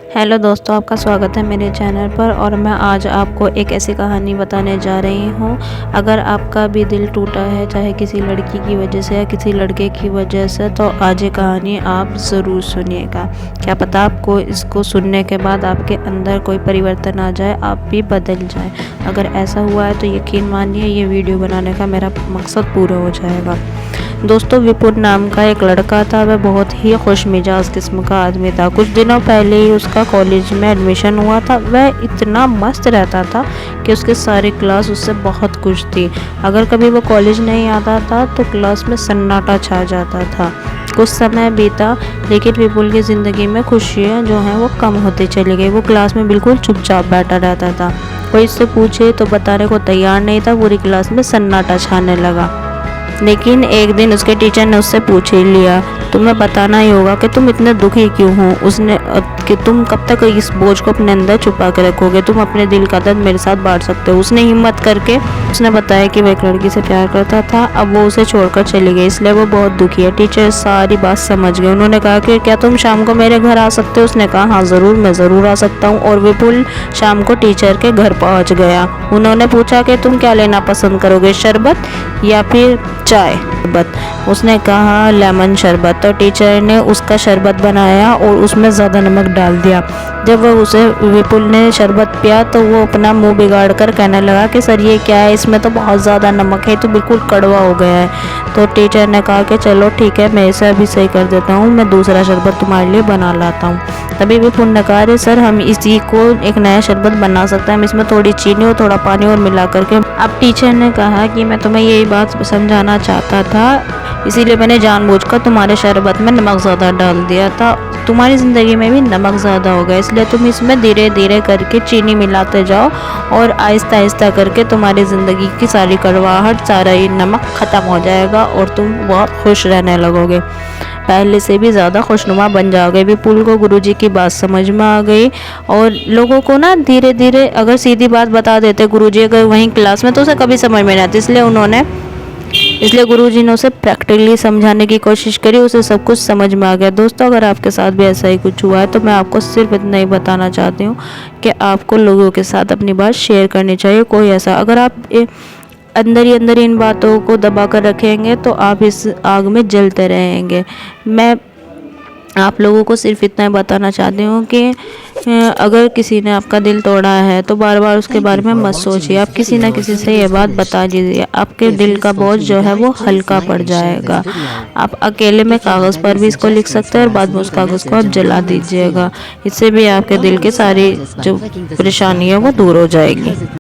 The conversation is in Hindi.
हेलो दोस्तों, आपका स्वागत है मेरे चैनल पर। और मैं आज आपको एक ऐसी कहानी बताने जा रही हूँ। अगर आपका भी दिल टूटा है, चाहे किसी लड़की की वजह से या किसी लड़के की वजह से, तो आज ये कहानी आप ज़रूर सुनिएगा। क्या पता आपको इसको सुनने के बाद आपके अंदर कोई परिवर्तन आ जाए, आप भी बदल जाए। अगर ऐसा हुआ है तो यकीन मानिए ये वीडियो बनाने का मेरा मकसद पूरा हो जाएगा। दोस्तों, विपुल नाम का एक लड़का था। वह बहुत ही खुशमिजाज किस्म का आदमी था। कुछ दिनों पहले ही उसका कॉलेज में एडमिशन हुआ था। वह इतना मस्त रहता था कि उसके सारी क्लास उससे बहुत खुश थी। अगर कभी वो कॉलेज नहीं आता था तो क्लास में सन्नाटा छा जाता था। कुछ समय बीता, लेकिन विपुल की ज़िंदगी में खुशियाँ जो हैं वो कम होती चली गई। वो क्लास में बिल्कुल चुपचाप बैठा रहता था। कोई इससे पूछे तो बताने को तैयार नहीं था। पूरी क्लास में सन्नाटा छाने लगा। लेकिन एक दिन उसके टीचर ने उससे पूछ ही लिया, तुम्हें बताना ही होगा कि तुम इतने दुखी क्यों हो। उसने कि तुम कब तक इस बोझ को अपने अंदर छुपा के रखोगे, तुम अपने दिल का दर्द मेरे साथ बांट सकते हो। उसने हिम्मत करके उसने बताया कि वह एक लड़की से प्यार करता था। अब वो उसे छोड़कर चली गई, इसलिए वो बहुत दुखी है। टीचर सारी बात समझ गए। उन्होंने कहा कि क्या तुम शाम को मेरे घर आ सकते हो। उसने कहा हाँ ज़रूर, मैं ज़रूर आ सकता हूँ। और विपुल शाम को टीचर के घर पहुँच गया। उन्होंने पूछा कि तुम क्या लेना पसंद करोगे, शरबत या फिर चाय। शरबत, उसने कहा लेमन शरबत। तो टीचर ने उसका शरबत बनाया और उसमें ज़्यादा नमक डाल दिया। जब वह उसे विपुल ने शरबत पिया तो वो अपना मुंह बिगाड़ कर कहने लगा कि सर ये क्या है, इसमें तो बहुत ज़्यादा नमक है, तो बिल्कुल कड़वा हो गया है। तो टीचर ने कहा कि चलो ठीक है, मैं इसे अभी सही कर देता हूँ, मैं दूसरा शरबत तुम्हारे लिए बना लाता हूँ। तभी विपुल ने कहा, अरे सर हम इसी को एक नया शरबत बना सकते हैं, हम इसमें थोड़ी चीनी और थोड़ा पानी और मिला करके। अब टीचर ने कहा कि मैं तुम्हें यही बात समझाना चाहता था, इसीलिए मैंने जानबूझकर तुम्हारे शरबत में नमक ज़्यादा डाल दिया था। तुम्हारी ज़िंदगी में भी नमक ज़्यादा हो गया, इसलिए तुम इसमें धीरे धीरे करके चीनी मिलाते जाओ और आहिस्ता आहिस्ता करके तुम्हारी ज़िंदगी की सारी कड़वाहट, सारा ये नमक ख़त्म हो जाएगा और तुम बहुत खुश रहने लगोगे, पहले से भी ज़्यादा खुशनुमा बन जाओगे। विपुल को गुरुजी की बात समझ में आ गई। और लोगों को ना धीरे धीरे अगर सीधी बात बता देते गुरुजी अगर वहीं क्लास में, तो उसे कभी समझ में नहीं आती। इसलिए गुरुजी ने उसे प्रैक्टिकली समझाने की कोशिश करी। उसे सब कुछ समझ में आ गया। दोस्तों, अगर आपके साथ भी ऐसा ही कुछ हुआ है तो मैं आपको सिर्फ इतना ही बताना चाहती हूँ कि आपको लोगों के साथ अपनी बात शेयर करनी चाहिए। कोई ऐसा अगर आप अंदर ही अंदर इन बातों को दबा कर रखेंगे तो आप इस आग में जलते रहेंगे। मैं आप लोगों को सिर्फ इतना ही बताना चाहती हूँ कि अगर किसी ने आपका दिल तोड़ा है तो बार बार उसके बारे में मत सोचिए। आप किसी ना किसी से ये बात बता दीजिए, आपके दिल का बोझ जो है वो हल्का पड़ जाएगा। आप अकेले में कागज़ पर भी इसको लिख सकते हैं और बाद में उस कागज़ को आप जला दीजिएगा। इससे भी आपके दिल की सारी जो परेशानी है वो दूर हो जाएगी।